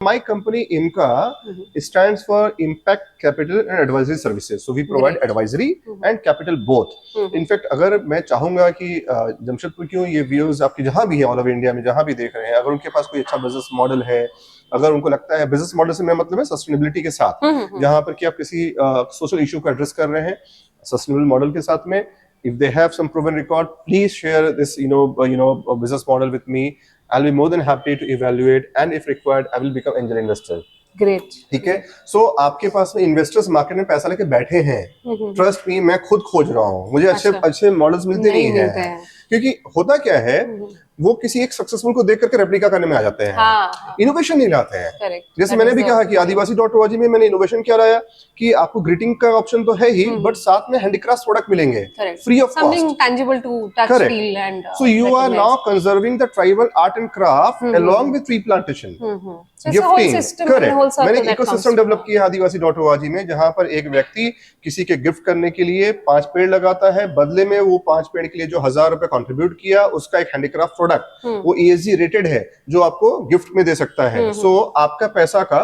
My company IMCA stands for Impact Capital and Advisory Services. So we provide advisory and capital both. In fact, अगर मैं चाहूंगा कि जमशेदपुर क्यों ये viewers आपके जहां भी है ऑल ओवर इंडिया में जहां भी देख रहे हैं, अगर उनके पास कोई अच्छा बिजनेस मॉडल है, अगर उनको लगता है बिजनेस मॉडल से मैं मतलब है सस्टेनेबिलिटी के साथ, जहां पर कि आप किसी सोशल इशू को एड्रेस कर रहे हैं सस्टेनेबल मॉडल के साथ में, if they have some proven record, please share this business model with me. I'll be more than happy to evaluate, and if required I will become angel investor. Great, ठीक है। सो आपके पास में investors market में पैसा लेके बैठे हैं, trust me, मैं खुद खोज रहा हूँ, मुझे अच्छे मॉडल्स मिलते नहीं हैं। क्योंकि होता क्या है, वो किसी एक सक्सेसफुल को देख करके रेप्लिका करने में आ जाते हैं, इनोवेशन नहीं लाते हैं। करेक्ट, जैसे मैंने भी कहा कि आदिवासी.org में मैंने इनोवेशन क्या लाया कि आपको ग्रीटिंग का ऑप्शन तो है ही, बट साथ में हैंडीक्राफ्ट प्रोडक्ट मिलेंगे free of cost, something tangible to touch, feel and so you are now conserving the tribal art and craft along with tree plantation, gifting. Correct, मैंने एक इकोसिस्टम डेवलप किया आदिवासी.org में, जहां पर एक व्यक्ति किसी के गिफ्ट करने के लिए 5 पेड़ लगाता है, बदले में वो 5 पेड़ के लिए जो 1000 रुपए कंट्रीब्यूट किया, उसका एक हैंडीक्राफ्ट प्रोडक्ट वो ESG रेटेड है जो आपको गिफ्ट में दे सकता है। सो आपका पैसा का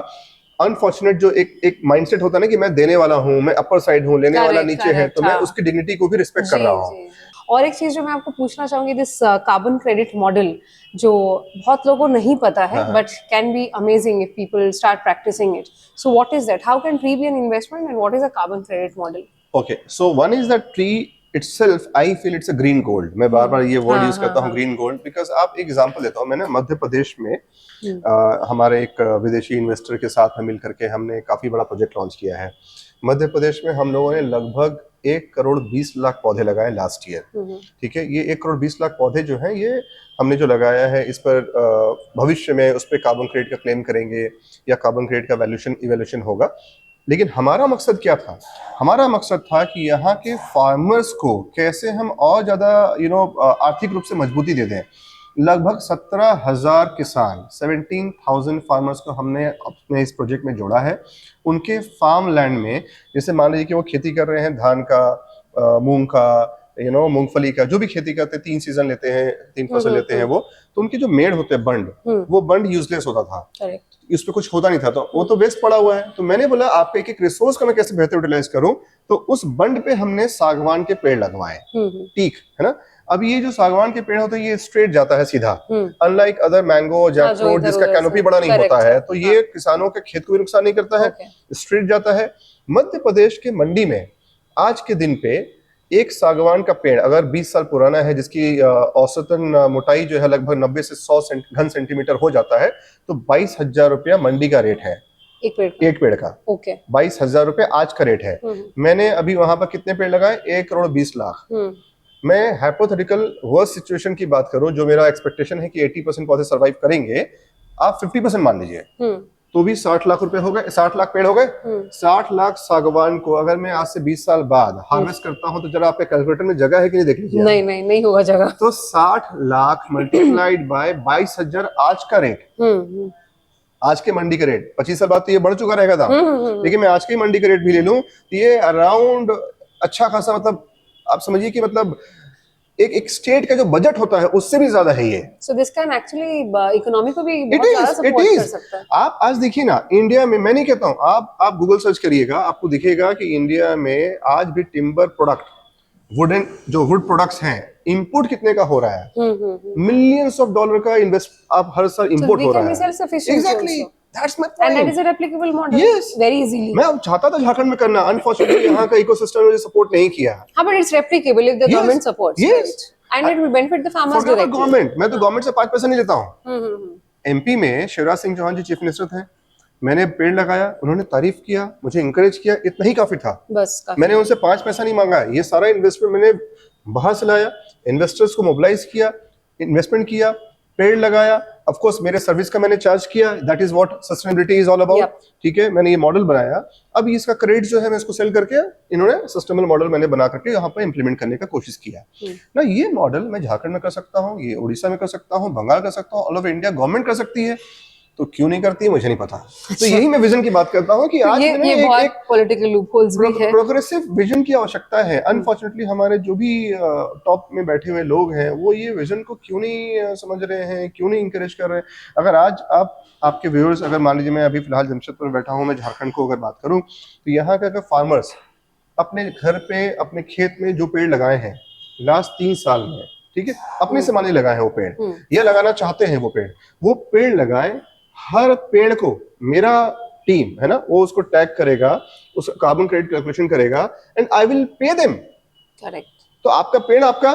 अनफॉर्चुनेट जो एक माइंडसेट होता है ना कि मैं देने वाला हूं, मैं अपर साइड हूं, लेने वाला नीचे है, तो मैं उसकी डिग्निटी को भी रिस्पेक्ट कर रहा हूं। और एक चीज जो मैं आपको पूछना चाहूंगी, दिस कार्बन क्रेडिट मॉडल जो बहुत लोगों को नहीं पता है, but can be amazing if people start practicing it. So what is that, how can tree be an investment, and what is a carbon credit model? Okay, so one is that tree itself I feel it's a green gold. मैं बार बार ये word use करता हूँ green gold, because आप एक example देता हूँ। मैंने मध्य प्रदेश में हमारे एक विदेशी इन्वेस्टर के साथ में मिलकर के हमने काफी बड़ा प्रोजेक्ट लॉन्च किया है। मध्य प्रदेश में हम लोगों ने लगभग 1 करोड़ 20 लाख पौधे लगाए लास्ट ईयर। ठीक है, ये 1 करोड़ 20 लाख पौधे जो हैं, ये हमने जो लगाया है, इस पर भविष्य में उस पर कार्बन क्रेडिट का क्लेम करेंगे या कार्बन क्रेडिट का वैल्यूएशन होगा। लेकिन हमारा मकसद क्या था? हमारा मकसद था कि यहाँ के फार्मर्स को कैसे हम और ज्यादा आर्थिक रूप से मजबूती दे दें। लगभग 17,000 किसान, 17,000 फार्मर्स को हमने अपने इस प्रोजेक्ट में जोड़ा है। उनके फार्म लैंड में, जैसे मान लीजिए कि वो खेती कर रहे हैं धान का, मूंग का, मूंगफली का, जो भी खेती करते हैं, 3 सीजन लेते हैं, 3 फसल लेते हैं वो, तो उनके जो मेड़ होते हैं बंड, वो बंड यूजलेस होता था, इस पे कुछ होता नहीं था, तो वो तो वेस्ट पड़ा हुआ है। तो मैंने बोला आपके एक रिसोर्स का मैं कैसे बेहतर यूटिलाइज करूं, तो उस बंड पे हमने सागवान के पेड़ लगवाए, टीक है ना। अब ये जो सागवान के पेड़ होते हैं, ये स्ट्रेट जाता है सीधा, अनलाइक अदर मैंगो, जैकफ्रूट जिसका कैनोपी बड़ा नहीं होता है, तो ये किसानों के खेत को भी नुकसान नहीं करता है, स्ट्रेट जाता है। मध्य प्रदेश के मंडी में आज के दिन पे एक सागवान का पेड़ अगर 20 साल पुराना है, जिसकी औसतन मोटाई जो है लगभग 90 से 100 घन सेंटीमीटर हो जाता है, तो 22,000 रुपया मंडी का रेट है एक पेड़ का। ओके, 22,000 रुपये आज का रेट है। मैंने अभी वहां पर कितने पेड़ लगाए? 1 करोड़ 20 लाख। मैं हाइपोथेटिकल वर्स्ट सिचुएशन की बात करूं, जो मेरा एक्सपेक्टेशन है कि 80% पौधे सर्वाइव करेंगे, आप 50% मान लीजिए, तो भी 60 लाख रुपए हो गए, 60 लाख पेड़ हो गए। 60 लाख सागवान को अगर मैं आज से 20 साल बाद हार्वेस्ट करता हूं, तो जरा आपके कैलकुलेटर में जगह है कि नहीं देख लीजिए। नहीं होगा जगह। तो 60 लाख मल्टीप्लाइड बाय 22,000 आज का रेट, आज के मंडी का रेट। 25 साल बाद तो ये बढ़ चुका रहेगा दाम, लेकिन मैं आज के मंडी का रेट भी ले लूं, तो ये अराउंड अच्छा खासा, मतलब आप समझिए कि मतलब एक स्टेट का जो बजट होता है उससे भी ज्यादा है ये। So this can actually economy को भी बहुत ज्यादा सपोर्ट कर सकता है। आप आज देखिए ना, इंडिया में, मैं नहीं कहता हूँ, आप गूगल सर्च करिएगा, आपको दिखेगा कि इंडिया में आज भी टिम्बर प्रोडक्ट, वुडन जो वुड प्रोडक्ट्स हैं, इंपोर्ट कितने का हो रहा है? मिलियंस ऑफ डॉलर का इन्वेस्ट आप हर साल इंपोर्ट हो रहा है। Exactly, that's my point. And that is a replicable model. Yes. Very easily. मैं चाहता था झारखंड में करना, अनफॉर्चुनेटली यहाँ का इकोसिस्टम मुझे सपोर्ट नहीं किया। हाँ, but it's replicable if the government supports. Yes. And it will benefit the farmers directly. Government, मैं तो गवर्नमेंट से 5 पैसा नहीं लेता हूँ। MP में शिवराज सिंह चौहान जी चीफ मिनिस्टर थे, मैंने पेड़ लगाया, उन्होंने तारीफ किया, मुझे इंकरेज किया, इतना ही काफी था। बस मैंने उनसे 5 पैसा नहीं मांगा। ये सारा इन्वेस्टमेंट मैंने बाहर से लाया, इन्वेस्टर्स को मोबिलाइज किया, इन्वेस्टमेंट किया, पेड़ लगाया, ऑफ कोर्स मेरे सर्विस का मैंने चार्ज किया, that is what sustainability is all about. ठीक है, मैंने ये मॉडल बनाया, अब इसका क्रेडिट जो है मैं इसको सेल करके इन्होंने सस्टेनेबल मॉडल मैंने बना करके यहाँ पे इंप्लीमेंट करने का कोशिश किया ना। ये मॉडल मैं झारखंड में कर सकता हूँ, ये उड़ीसा में कर सकता हूँ, बंगाल कर सकता हूँ, ऑल ओवर इंडिया गवर्नमेंट कर सकती है, तो क्यों नहीं करती है मुझे नहीं पता। तो यही मैं विजन की बात करता हूँ कि आज ये बहुत पॉलिटिकल लूपहोल्स भी है, प्रोग्रेसिव विजन की आवश्यकता है। अनफॉर्चुनेटली हमारे जो भी टॉप में बैठे हुए लोग हैं वो ये विजन को क्यों नहीं समझ रहे हैं, क्यों नहीं इंकरेज कर रहे हैं। अगर आज आपके व्यूअर्स, अगर मान लीजिए मैं अभी फिलहाल जमशेदपुर में बैठा हूँ, मैं झारखंड को अगर बात करूँ तो यहाँ के अगर फार्मर्स अपने घर पे अपने खेत में जो पेड़ लगाए हैं लास्ट 3 साल में, ठीक है, अपने से माने लगाए हैं वो पेड़ या लगाना चाहते हैं वो पेड़ लगाए, हर पेड़ को मेरा टीम है ना वो उसको टैग करेगा, उस कार्बन क्रेडिट कैलकुलेशन करेगा and I will pay them. Correct. तो आपका पेड़ आपका,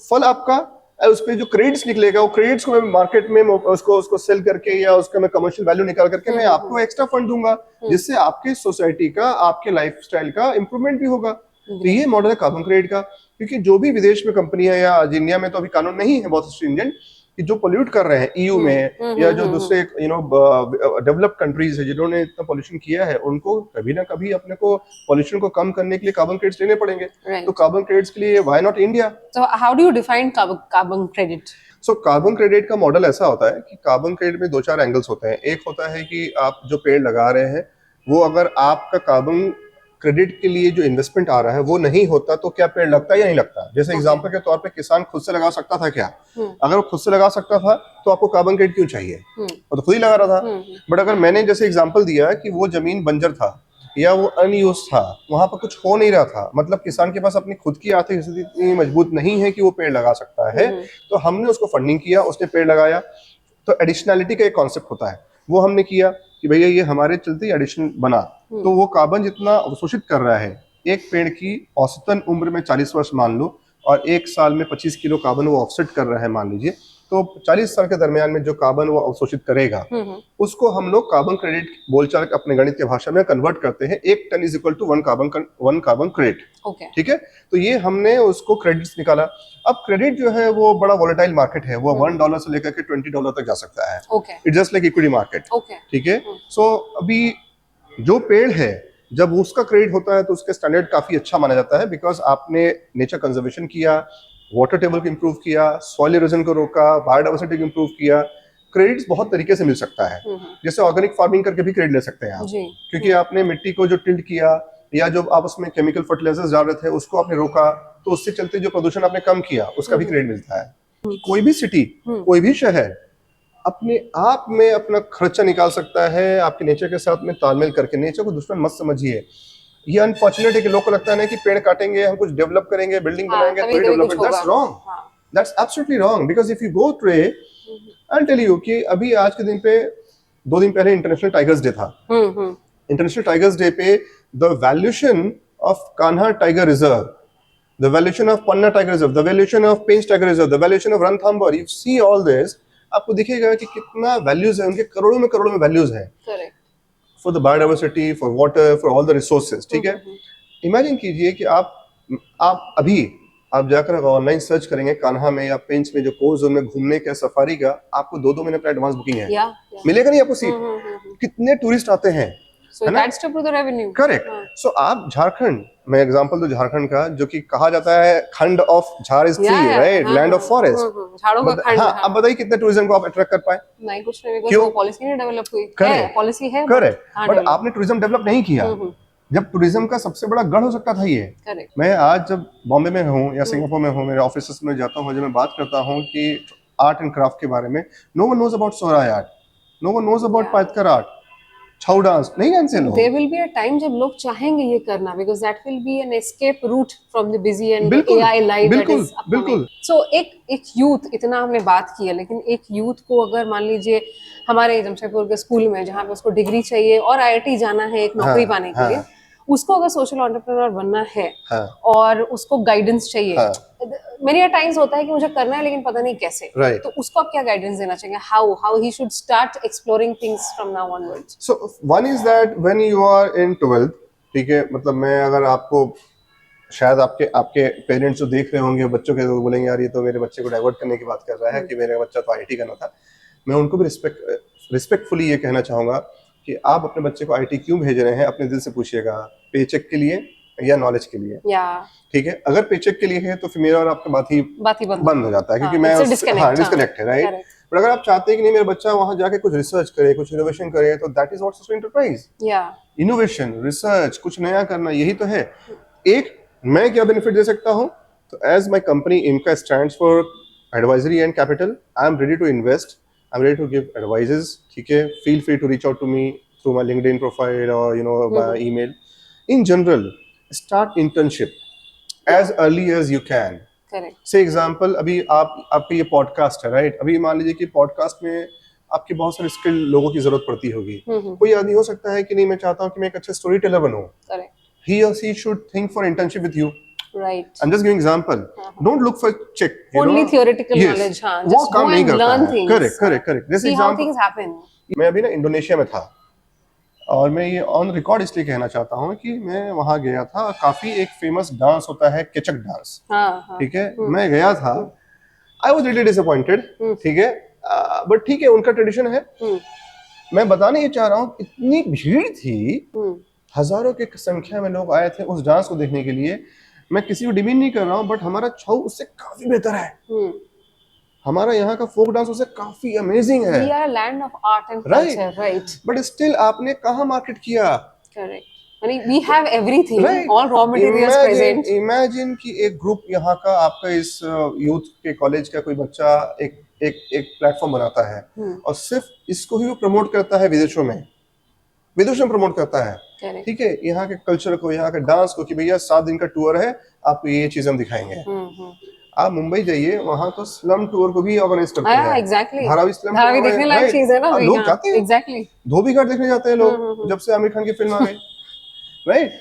फल आपका, उस पे जो क्रेडिट्स निकलेगा वो क्रेडिट्स को मैं मार्केट में उसको सेल करके या उसका मैं कमर्शियल वैल्यू निकाल करके मैं आपको एक्स्ट्रा फंड दूंगा, जिससे आपके सोसाइटी का, आपके लाइफस्टाइल का इंप्रूवमेंट भी होगा। तो ये मॉडल है कार्बन क्रेडिट का। क्योंकि जो भी विदेश में कंपनियां या आज इंडिया में तो अभी कानून नहीं है बहुत स्ट्रिंजेंट कि जो पोल्यूट कर रहे हैं ईयू में या जो दूसरे डेवलप्ड कंट्रीज है जिन्होंने इतना पोल्यूशन किया है, उनको कभी ना कभी अपने को पोल्यूशन को कम करने के लिए कार्बन क्रेडिट्स लेने पड़ेंगे। तो कार्बन क्रेडिट्स के लिए why not India? So how do you define carbon credit? So carbon credit का मॉडल ऐसा होता है कि कार्बन क्रेडिट में 2-4 एंगल्स होते हैं। एक होता है कि आप जो पेड़ लगा रहे हैं वो अगर आपका कार्बन क्रेडिट के लिए जो इन्वेस्टमेंट आ रहा है वो नहीं होता तो क्या पेड़ लगता है या नहीं लगता। जैसे एग्जांपल के तौर पे किसान खुद से लगा सकता था क्या? अगर वो खुद से लगा सकता था तो आपको कार्बन क्रेडिट क्यों चाहिए? वो तो खुद ही लगा रहा था। बट अगर मैंने जैसे एग्जांपल दिया कि वो जमीन बंजर था या वो अनयूज था, वहां पर कुछ हो नहीं रहा था, मतलब किसान के पास अपनी खुद की आर्थिक स्थिति इतनी मजबूत नहीं है कि वो पेड़ लगा सकता है, तो हमने उसको फंडिंग किया, उसने पेड़ लगाया। तो एडिशनैलिटी का एक कॉन्सेप्ट होता है, वो हमने किया कि भैया ये हमारे चलते एडिशन बना, तो वो कार्बन जितना अवशोषित कर रहा है, एक पेड़ की औसतन उम्र में 40 वर्ष मान लो और 1 साल में 25 किलो कार्बन वो ऑफसेट कर रहा है मान लीजिए, तो 40 साल के दरमियान में जो कार्बन वो अवशोषित करेगा उसको हम लोग कार्बन क्रेडिट बोलचाल अपने गणित की भाषा में कन्वर्ट करते हैं। 1 ton is equal to 1 carbon credit. ठीक है, तो ये हमने उसको क्रेडिट्स निकाला। अब क्रेडिट जो है वो बड़ा वोलेटाइल मार्केट है, वो $1 से लेकर के $20 तक जा सकता है। It's just like equity market. ठीक है, सो अभी जो पेड़ है जब उसका क्रेडिट होता है तो उसके स्टैंडर्ड काफी अच्छा माना जाता है, बिकॉज आपने नेचर कंजर्वेशन किया, वाटर टेबल को इंप्रूव किया, सॉइल इरोजन को रोका, बायोडाइवर्सिटी को इंप्रूव किया। क्रेडिट्स बहुत तरीके से मिल सकता है, जैसे ऑर्गेनिक फार्मिंग करके भी क्रेडिट ले सकते हैं आप, क्योंकि आपने मिट्टी को जो टिल्ट किया या जो आप उसमें केमिकल फर्टिलाइजर्स डाल रहे थे उसको आपने रोका, तो उससे चलते जो प्रदूषण आपने कम किया उसका भी क्रेडिट मिलता है। कोई भी सिटी, कोई भी शहर अपने आप में अपना खर्चा निकाल सकता है आपके नेचर के साथ में तालमेल करके। नेचर को दुश्मन मत समझिए। ये अनफॉर्चुनेट है कि लोग को लगता है ना कि पेड़ काटेंगे, हम कुछ डेवलप करेंगे, बिल्डिंग बनाएंगे, तो development. That's wrong, that's absolutely wrong, because if you go today, I will tell you कि अभी आज के दिन पे 2 दिन पहले इंटरनेशनल टाइगर्स डे था। इंटरनेशनल टाइगर्स डे पे the valuation of Kanha tiger reserve, the valuation of Panna tiger reserve, the valuation of Pench tiger reserve, the valuation of Ranthambore, you see all this, आपको दिखेगा कि कितना वैल्यूज है, उनके करोड़ों में वैल्यूज है for the biodiversity, for water, for all the resources. ठीक है, इमेजिन कीजिए कि आप अभी आप जाकर ऑनलाइन सर्च करेंगे कान्हा में या पेंच में जो कोर जोन में घूमने का सफारी का, आपको 2-2 महीने का एडवांस बुकिंग है। मिलेगा नहीं आपको सीट। कितने टूरिस्ट आते हैं, so that's to prove the revenue. Correct. So आप झारखंड, मैं एग्जांपल दूं झारखंड का, जो कि कहा जाता है खंड ऑफ झार is tree, right, land of forest, झाड़ों का खंड। हाँ, अब बताइए कितने टूरिज्म को आप अट्रैक्ट कर पाए? नहीं, कुछ नहीं, क्यों? पॉलिसी नहीं डेवलप हुई है, पॉलिसी है, करेक्ट, बट आपने टूरिज्म डेवलप नहीं किया। जब टूरिज्म का सबसे बड़ा गढ़ हो सकता था ये। मैं आज जब बॉम्बे में हूँ या सिंगापुर में हूँ, मेरे ऑफिस में जाता हूँ, जब मैं बात करता हूँ कि आर्ट एंड क्राफ्ट के बारे में, no one knows about Sohrai art, no one knows about Patkar art, Chhau dance नहीं जानते लोग। There will be a time जब लोग चाहेंगे ये करना, because that will be an escape route from the busy and AI life that is upcoming. So एक youth, इतना हमने बात की है, लेकिन एक यूथ को अगर मान लीजिए हमारे जमशेदपुर के स्कूल में जहाँ पे उसको डिग्री चाहिए और IIT जाना है एक नौकरी पाने के लिए, उसको अगर सोशल एंटरप्रेन्योर बनना है और उसको गाइडेंस चाहिए, मेनी टाइम्स होता है कि मुझे करना है लेकिन पता नहीं कैसे, तो उसको आप क्या गाइडेंस देना चाहिए? How he should start exploring things from now onwards? So one is that when you are in 12th, ठीक है, मतलब मैं अगर आपको शायद आपके आपके पेरेंट्स जो देख रहे होंगे बच्चों के, तो बोलेंगे यार ये तो मेरे बच्चे को डाइवर्ट करने की बात कर रहा है कि मेरा बच्चा तो आईटी करना था। मैं उनको भी रिस्पेक्टफुली ये कहना चाहूँगा कि आप अपने बच्चे को आईटी क्यों भेज रहे हैं, अपने दिल से पूछिएगा, पेचेक के लिए या नॉलेज के लिए। या ठीक है, अगर पेचेक के लिए है तो फिर मेरा और आपका बात ही बंद हो जाता है, क्योंकि मैं डिस्कनेक्ट है, राइट। बट अगर आप चाहते हैं कि नहीं मेरा बच्चा वहां जाके कुछ रिसर्च करे, कुछ इनोवेशन करे, तो that is what social enterprise. Innovation, research, कुछ नया करना, यही तो है। एक मैं क्या बेनिफिट दे सकता हूँ, तो एज माय कंपनी इनका stands for advisory and capital, I am ready to invest, I am ready to give advises. ठीक है, feel free to reach out to me through my LinkedIn profile और you know my email. In general, start internship as early as you can. Correct. Say example, अभी आपका ये podcast है, right. अभी मान लीजिए कि पॉडकास्ट में आपकी बहुत सारे स्किल लोगों की जरूरत पड़ती होगी। कोई आदमी हो सकता है कि नहीं मैं चाहता हूँ कि मैं एक अच्छा स्टोरी टेलर बनूं। He or she should think for internship with you. Right. I'm just giving example. Don't look for check. Only theoretical knowledge. हाँ. वो काम नहीं करता है। Correct. This See how things happen. मैं अभी ना इंडोनेशिया में था, और मैं ये ऑन रिकॉर्ड इसलिए कहना चाहता हूँ कि मैं वहां गया था। काफी एक फेमस डांस होता है केचक डांस, ठीक है। मैं गया था, आई वाज रियली डिसअपॉइंटेड, ठीक है, बट ठीक है, उनका ट्रेडिशन है। मैं बताने ये चाह रहा हूँ, इतनी भीड़ थी, हजारों की संख्या में लोग आए थे उस डांस को देखने के लिए। मैं किसी को डिमीन नहीं कर रहा हूँ, बट हमारा छऊ उससे काफी बेहतर है। हमारा यहाँ का फोक डांस उससे काफी अमेजिंग है। We are a land of art and culture, right? But still आपने कहाँ मार्केट किया? Correct. I mean, we have everything, right. all raw materials present. Imagine कि एक ग्रुप यहाँ का, आपका इस यूथ के कॉलेज का कोई बच्चा एक प्लेटफॉर्म बनाता है, और सिर्फ इसको ही वो प्रमोट करता है विदेशों में प्रमोट करता है। ठीक है, यहाँ के कल्चर को, यहाँ के डांस को, कि भैया 7 दिन का टूर है, आपको ये चीज हम दिखाएंगे। आप मुंबई जाइए, वहाँ तो स्लम टूर को भी ऑर्गेनाइज करते हैं। एग्जैक्टली। धारावी देखने लायक चीज है ना, लोग जाते हैं। एग्जैक्टली। धोबी घाट देखने जाते हैं लोग, जब से आमिर खान की फिल्म आ गई, right?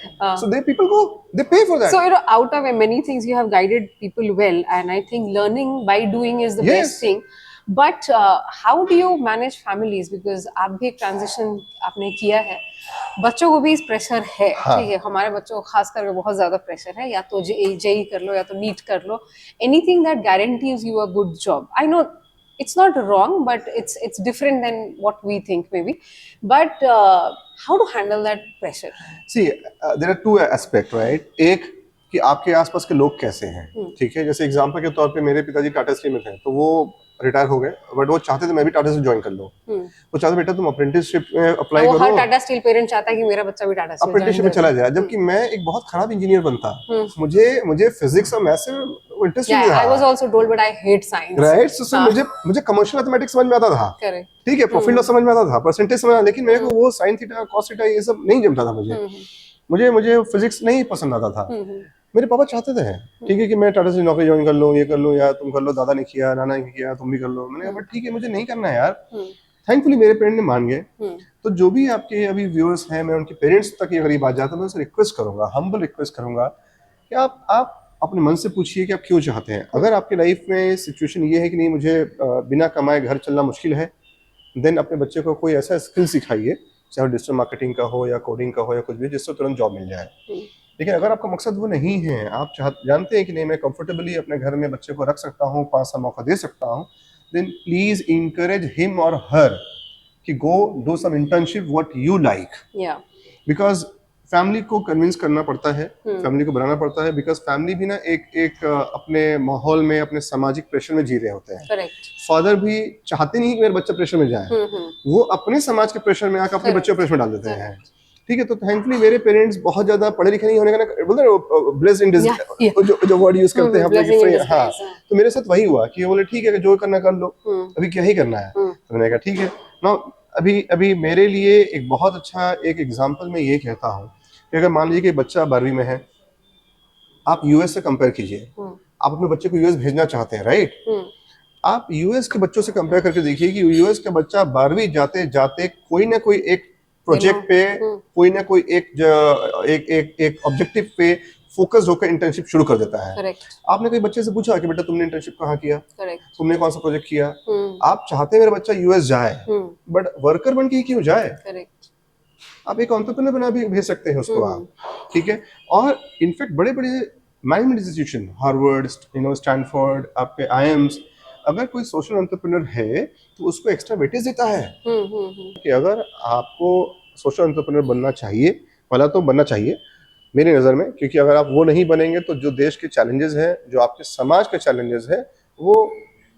So people go, they pay for that. So out of many things you have guided people well, and I think learning by doing is the best thing. But how do you manage families? Because आप भी एक transition आपने किया है, बच्चों को भी इस प्रेशर है। ठीक है, हमारे बच्चों को खास करके बहुत ज्यादा प्रेशर है, या तो जेई कर लो या तो नीट कर लो, anything that guarantees you a good job. I know it's not wrong, but it's different than what we think maybe, but how to handle that pressure? See, there are two aspects, right? एक कि आपके आसपास के लोग कैसे हैं, ठीक है। जैसे एग्जांपल के तौर पे मेरे पिताजी टाटा स्टील में थे, तो वो रिटायर हो गए, बट वो चाहते थे मैं भी टाटा से ज्वाइन कर लूं। वो चाहते बेटा तुम अप्रेंटिसशिप में अप्लाई करो। हर टाटा स्टील पेरेंट चाहता है कि मेरा बच्चा भी टाटा स्टील अप्रेंटिसशिप में चला जाए, जबकि मैं एक बहुत खराब इंजीनियर बनता। मुझे फिजिक्स और मैथ्स में इंटरेस्ट नहीं था। I was also told, but I hate science. Right? So मुझे कमर्शियल मैथमेटिक्स समझ में आता था, ठीक है, प्रॉफिट लॉस समझ में आता था, परसेंटेज समझ में आता, लेकिन मेरे को वो साइन थीटा कॉस थीटा ये सब नहीं जमता था। मुझे फिजिक्स नहीं पसंद आता था। मेरे पापा चाहते थे, ठीक है, कि मैं टाटा से नौकरी ज्वाइन कर लूं, ये कर लूं, या तुम कर लो, दादा ने किया, नाना ने किया, तुम भी कर लो। मैंने कहा बट ठीक है, मुझे नहीं करना है यार। थैंकफुली मेरे पेरेंट्स ने मान गए। तो जो भी आपके अभी व्यूअर्स हैं, मैं उनके पेरेंट्स तक अगर ये बात जाता है, मैं उनसे रिक्वेस्ट करूंगा, हम्बल रिक्वेस्ट करूंगा कि आप अपने मन से पूछिए कि आप क्यों चाहते हैं। अगर आपके लाइफ में सिचुएशन ये है कि नहीं मुझे बिना कमाए घर चलना मुश्किल है, देन अपने बच्चे को कोई ऐसा स्किल सिखाइए, चाहे डिजिटल मार्केटिंग का हो या कोडिंग का हो या कुछ भी, जिससे तुरंत जॉब मिल जाए। लेकिन अगर आपका मकसद वो नहीं है, आप जानते हैं कि नहीं मैं कंफर्टेबली अपने घर में बच्चे को रख सकता हूँ, 5 साल मौका दे सकता हूँ, देन प्लीज इंकरेज हिम और हर कि go do some internship what you like. Because family को कन्विंस करना पड़ता है, फैमिली को बनाना पड़ता है, बिकॉज फैमिली भी ना एक अपने माहौल में, अपने सामाजिक प्रेशर में जी रहे होते हैं। Correct. फादर भी चाहते नहीं कि मेरे बच्चा प्रेशर में जाए, वो अपने समाज के प्रेशर में आकर अपने बच्चे को प्रेशर में डाल देते हैं। ठीक है, तो थैंकफुली मेरे पेरेंट्स बहुत ज्यादा पढ़े लिखे नहीं होने का बोलते हैं ब्लेस्ड इन डिस्गाइज, जो वर्ड यूज करते हैं हम लोग। हाँ, तो मेरे साथ वही हुआ कि बोले ठीक है जो करना कर लो, अभी क्या ही करना है। तो मैंने कहा ठीक है ना। अभी मेरे लिए एक बहुत अच्छा एक एग्जांपल मैं ये कहता हूँ कि अगर मान लीजिए कि बच्चा 12वीं में है, आप यूएस से कंपेयर कीजिए, आप अपने बच्चे को यूएस भेजना चाहते हैं, राइट? आप यूएस के बच्चों से कंपेयर करके देखिए कि यूएस का बच्चा 12वीं जाते जाते कोई ना कोई एक प्रोजेक्ट पे, कोई ना कोई एक ऑब्जेक्टिव पे फोकस होकर इंटर्नशिप शुरू कर देता है। Correct. आपने कोई बच्चे से पूछा कि बेटा तुमने इंटर्नशिप कहाँ किया? Correct. तुमने कौन सा प्रोजेक्ट किया? आप चाहते हैं मेरा बच्चा यूएस जाए, बट वर्कर बन के ही क्यों जाए? Correct. आप एक एंटरप्रेन्योर बना भी भेज सकते हैं उसको आप, ठीक है। और इनफैक्ट बड़े बड़े मैनेजमेंट इंस्टीट्यूशन, हार्वर्ड, स्टैनफोर्ड, आपके आईएम्स, अगर कोई सोशल एंटरप्रेन्योर है तो उसको एक्स्ट्रा वेटेज देता है कि अगर आपको सोशल एंटरप्रेन्योर बनना चाहिए, पहला तो बनना चाहिए मेरी नज़र में, क्योंकि अगर आप वो नहीं बनेंगे तो जो देश के चैलेंजेस हैं, जो आपके समाज के चैलेंजेस हैं, वो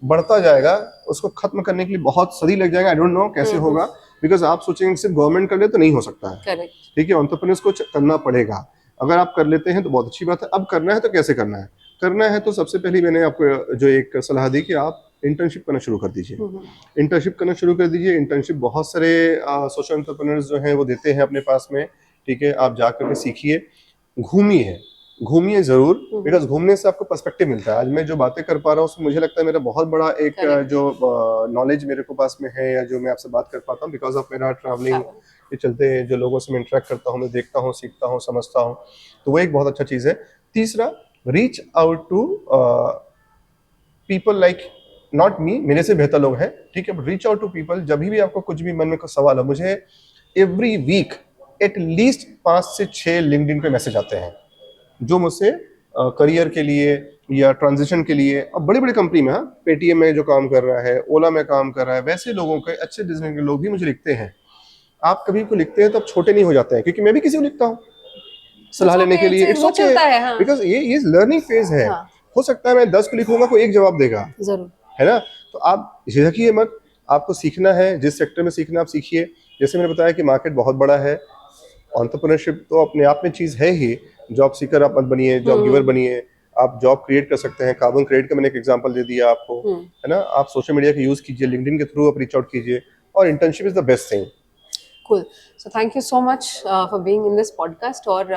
बढ़ता जाएगा। उसको खत्म करने के लिए बहुत सदी लग जाएगा। आई डोंट नो कैसे होगा, बिकॉज आप सोचेंगे सिर्फ गवर्नमेंट कर ले तो नहीं हो सकता है। करेक्ट। ठीक है, एंटरप्रेन्योर्स को करना पड़ेगा। अगर आप कर लेते हैं तो बहुत अच्छी बात है। अब करना है तो कैसे करना है? करना है तो सबसे पहले मैंने आपको जो एक सलाह दी कि आप इंटर्नशिप करना शुरू कर दीजिए। इंटर्नशिप करना शुरू कर दीजिए। इंटर्नशिप बहुत सारे सोशल एंटरप्रेन्योर्स जो हैं वो देते हैं अपने पास में। ठीक है, आप जा करके सीखिए, घूमिए, घूमिए जरूर, बिकॉज घूमने से आपको पर्सपेक्टिव मिलता है। आज मैं जो बातें कर पा रहा हूँ उसमें मुझे लगता है मेरा बहुत बड़ा एक जो नॉलेज मेरे को पास में है, या जो मैं आपसे बात कर पाता हूँ बिकॉज ऑफ मेरा ट्रैवलिंग के चलते, जो लोगों से मैं इंटरेक्ट करता हूँ, मैं देखता हूँ, सीखता हूँ, समझता हूँ, तो वो एक बहुत अच्छा चीज़ है। तीसरा, reach out to people like not me, मेरे से बेहतर लोग हैं। ठीक है, रीच आउट टू पीपल। जब भी आपको कुछ भी मन में कोई सवाल हो, मुझे एवरी वीक एटलीस्ट 5 से 6 लिंक्डइन पे मैसेज आते हैं जो मुझसे करियर के लिए या ट्रांजिशन के लिए, अब बड़ी बड़ी कंपनी में, हाँ, पेटीएम में जो काम कर रहा है, ओला में काम कर रहा है, वैसे लोगों के अच्छे डिजाइन के लोग भी मुझे लिखते हैं। आप कभी को लिखते हैं तो आप छोटे नहीं हो जाते हैं, क्योंकि मैं भी किसी को लिखता हूँ सलाह लेने के लिए। इट्स ओके, बिकॉज ये लर्निंग फेज है। हो सकता है मैं 10 को लिखूंगा, कोई एक जवाब देगा, जरूर, है ना? तो आप झिझकिए मत, आपको सीखना है, जिस सेक्टर में सीखना आप सीखिए। जैसे मैंने बताया कि मार्केट बहुत बड़ा है, एंटरप्रेन्योरशिप तो अपने आप में चीज़ है ही। जॉब सीकर आप मत बनिए, जॉब गिवर बनिए। आप जॉब क्रिएट कर सकते हैं। कार्बन क्रेडिट का मैंने एक एग्जांपल दे दिया आपको, है ना? आप सोशल मीडिया का यूज़ कीजिए, लिंक्डइन के थ्रू आप रीच आउट कीजिए, और internship is the best thing. Cool. So thank you so much for being in this podcast. और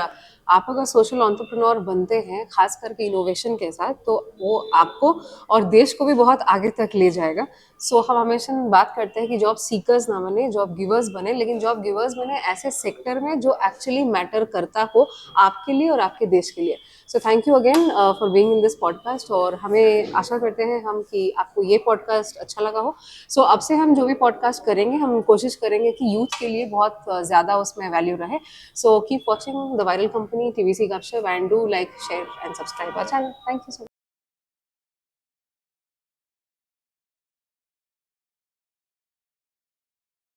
आप अगर सोशल एंटरप्रेन्योर बनते हैं, खास करके इनोवेशन के साथ, तो वो आपको और देश को भी बहुत आगे तक ले जाएगा। सो हम हमेशा बात करते हैं कि जॉब सीकर्स ना बने, जॉब गिवर्स बने, लेकिन जॉब गिवर्स बने ऐसे सेक्टर में जो एक्चुअली मैटर करता हो आपके लिए और आपके देश के लिए। So thank you again for being in this podcast, और हमें आशा करते हैं हम कि आपको ये पॉडकास्ट अच्छा लगा हो। सो अब से हम जो भी पॉडकास्ट करेंगे, हम कोशिश करेंगे कि यूथ के लिए बहुत ज़्यादा उसमें वैल्यू रहे। So keep watching the viral company TVC Gupshup, and do like, share and subscribe our channel. Thank you so much.